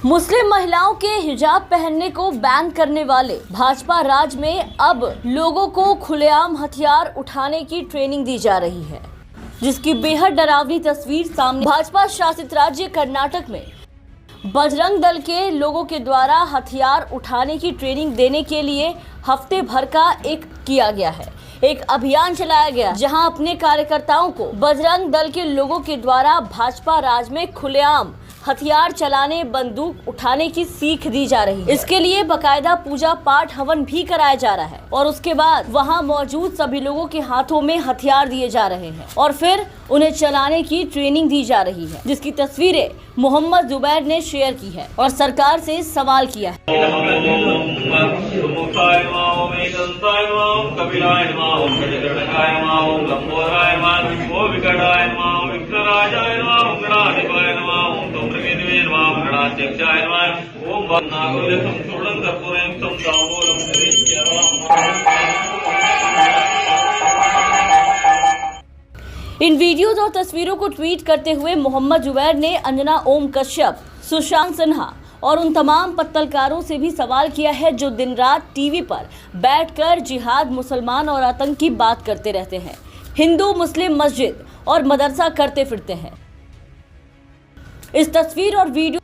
मुस्लिम महिलाओं के हिजाब पहनने को बैन करने वाले भाजपा राज में अब लोगों को खुलेआम हथियार उठाने की ट्रेनिंग दी जा रही है, जिसकी बेहद डरावनी तस्वीर सामने। भाजपा शासित राज्य कर्नाटक में बजरंग दल के लोगों के द्वारा हथियार उठाने की ट्रेनिंग देने के लिए हफ्ते भर का किया गया है। एक अभियान चलाया गया जहां अपने कार्यकर्ताओं को बजरंग दल के लोगों के द्वारा भाजपा राज में खुलेआम हथियार चलाने, बंदूक उठाने की सीख दी जा रही है। इसके लिए बकायदा पूजा पाठ हवन भी कराया जा रहा है और उसके बाद वहां मौजूद सभी लोगों के हाथों में हथियार दिए जा रहे हैं और फिर उन्हें चलाने की ट्रेनिंग दी जा रही है, जिसकी तस्वीरें मोहम्मद जुबैर ने शेयर की है और सरकार से सवाल किया है। इन वीडियोज और तस्वीरों को ट्वीट करते हुए मोहम्मद जुबैर ने अंजना ओम कश्यप, सुशांत सिन्हा और उन तमाम पत्रकारों से भी सवाल किया है जो दिन रात टीवी पर बैठकर जिहाद, मुसलमान और आतंक की बात करते रहते हैं, हिंदू मुस्लिम मस्जिद और मदरसा करते फिरते हैं। इस तस्वीर और वीडियो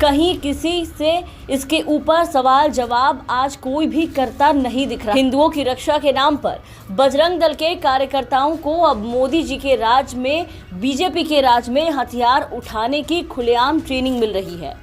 कहीं किसी से इसके ऊपर सवाल जवाब आज कोई भी करता नहीं दिख रहा। हिंदुओं की रक्षा के नाम पर बजरंग दल के कार्यकर्ताओं को अब मोदी जी के राज में, बीजेपी के राज में हथियार उठाने की खुलेआम ट्रेनिंग मिल रही है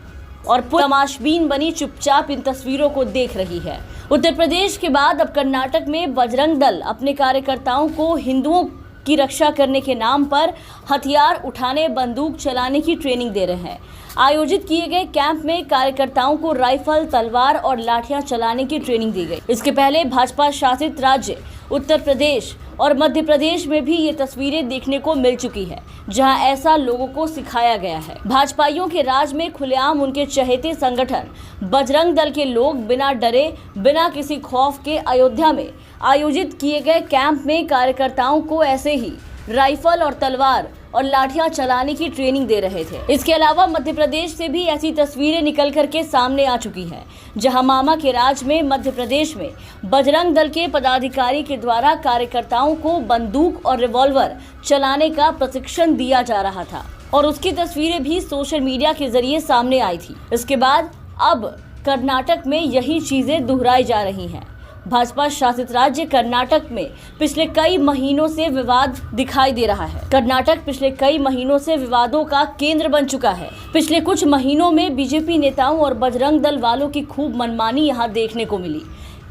और तमाशबीन बनी चुपचाप इन तस्वीरों को देख रही है। उत्तर प्रदेश के बाद अब कर्नाटक में बजरंग दल अपने कार्यकर्ताओं को हिंदुओं की रक्षा करने के नाम पर हथियार उठाने, बंदूक चलाने की ट्रेनिंग दे रहे हैं। आयोजित किए गए कैंप में कार्यकर्ताओं को राइफल, तलवार और लाठियां चलाने की ट्रेनिंग दी गई। इसके पहले भाजपा शासित राज्य उत्तर प्रदेश और मध्य प्रदेश में भी ये तस्वीरें देखने को मिल चुकी है, जहां ऐसा लोगों को सिखाया गया है। भाजपाइयों के राज में खुलेआम उनके चहेते संगठन बजरंग दल के लोग बिना डरे, बिना किसी खौफ के अयोध्या में आयोजित किए गए कैंप में कार्यकर्ताओं को ऐसे ही राइफल और तलवार और लाठियां चलाने की ट्रेनिंग दे रहे थे। इसके अलावा मध्य प्रदेश से भी ऐसी तस्वीरें निकल करके सामने आ चुकी हैं, जहां मामा के राज में मध्य प्रदेश में बजरंग दल के पदाधिकारी के द्वारा कार्यकर्ताओं को बंदूक और रिवॉल्वर चलाने का प्रशिक्षण दिया जा रहा था और उसकी तस्वीरें भी सोशल मीडिया के जरिए सामने आई थी। इसके बाद अब कर्नाटक में यही चीजें दोहराई जा रही हैं। भाजपा शासित राज्य कर्नाटक में पिछले कई महीनों से विवाद दिखाई दे रहा है। कर्नाटक पिछले कई महीनों से विवादों का केंद्र बन चुका है। पिछले कुछ महीनों में बीजेपी नेताओं और बजरंग दल वालों की खूब मनमानी यहां देखने को मिली।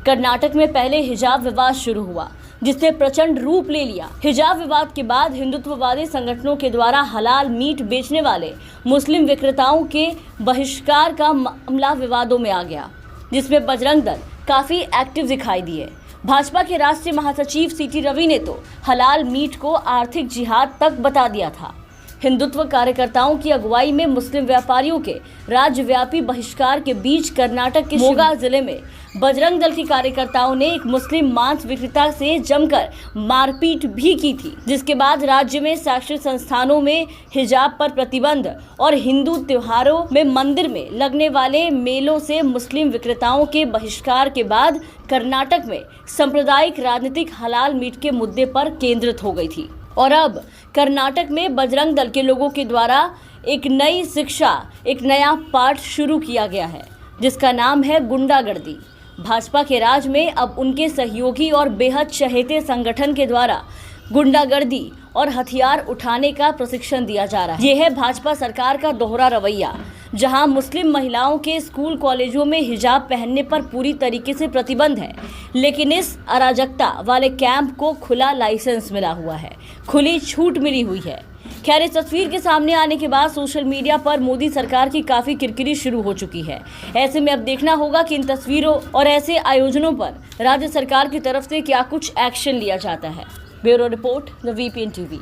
कर्नाटक में पहले हिजाब विवाद शुरू हुआ, जिसने प्रचंड रूप ले लिया। हिजाब विवाद के बाद हिंदुत्ववादी संगठनों के द्वारा हलाल मीट बेचने वाले मुस्लिम विक्रेताओं के बहिष्कार का मामला विवादों में आ गया, जिसमें बजरंग दल काफी एक्टिव दिखाई दिए। भाजपा के राष्ट्रीय महासचिव सीटी रवि ने तो हलाल मीट को आर्थिक जिहाद तक बता दिया था। हिंदुत्व कार्यकर्ताओं की अगुवाई में मुस्लिम व्यापारियों के राज्यव्यापी बहिष्कार के बीच कर्नाटक के शिवमोगा जिले में बजरंग दल के कार्यकर्ताओं ने एक मुस्लिम मांस विक्रेता से जमकर मारपीट भी की थी, जिसके बाद राज्य में शैक्षणिक संस्थानों में हिजाब पर प्रतिबंध और हिंदू त्योहारों में मंदिर में लगने वाले मेलों से मुस्लिम विक्रेताओं के बहिष्कार के बाद कर्नाटक में सांप्रदायिक राजनीतिक हलाल मीट के मुद्दे पर केंद्रित हो गई थी। और अब कर्नाटक में बजरंग दल के लोगों के द्वारा एक नई शिक्षा, एक नया पाठ शुरू किया गया है, जिसका नाम है गुंडागर्दी। भाजपा के राज में अब उनके सहयोगी और बेहद चहेते संगठन के द्वारा गुंडागर्दी और हथियार उठाने का प्रशिक्षण दिया जा रहा है। यह है भाजपा सरकार का दोहरा रवैया, जहां मुस्लिम महिलाओं के स्कूल कॉलेजों में हिजाब पहनने पर पूरी तरीके से प्रतिबंध है, लेकिन इस अराजकता वाले कैंप को खुला लाइसेंस मिला हुआ है, खुली छूट मिली हुई है। खैर, इस तस्वीर के सामने आने के बाद सोशल मीडिया पर मोदी सरकार की काफी किरकिरी शुरू हो चुकी है। ऐसे में अब देखना होगा कि इन तस्वीरों और ऐसे आयोजनों पर राज्य सरकार की तरफ से क्या कुछ एक्शन लिया जाता है। Bureau report, the VPN TV.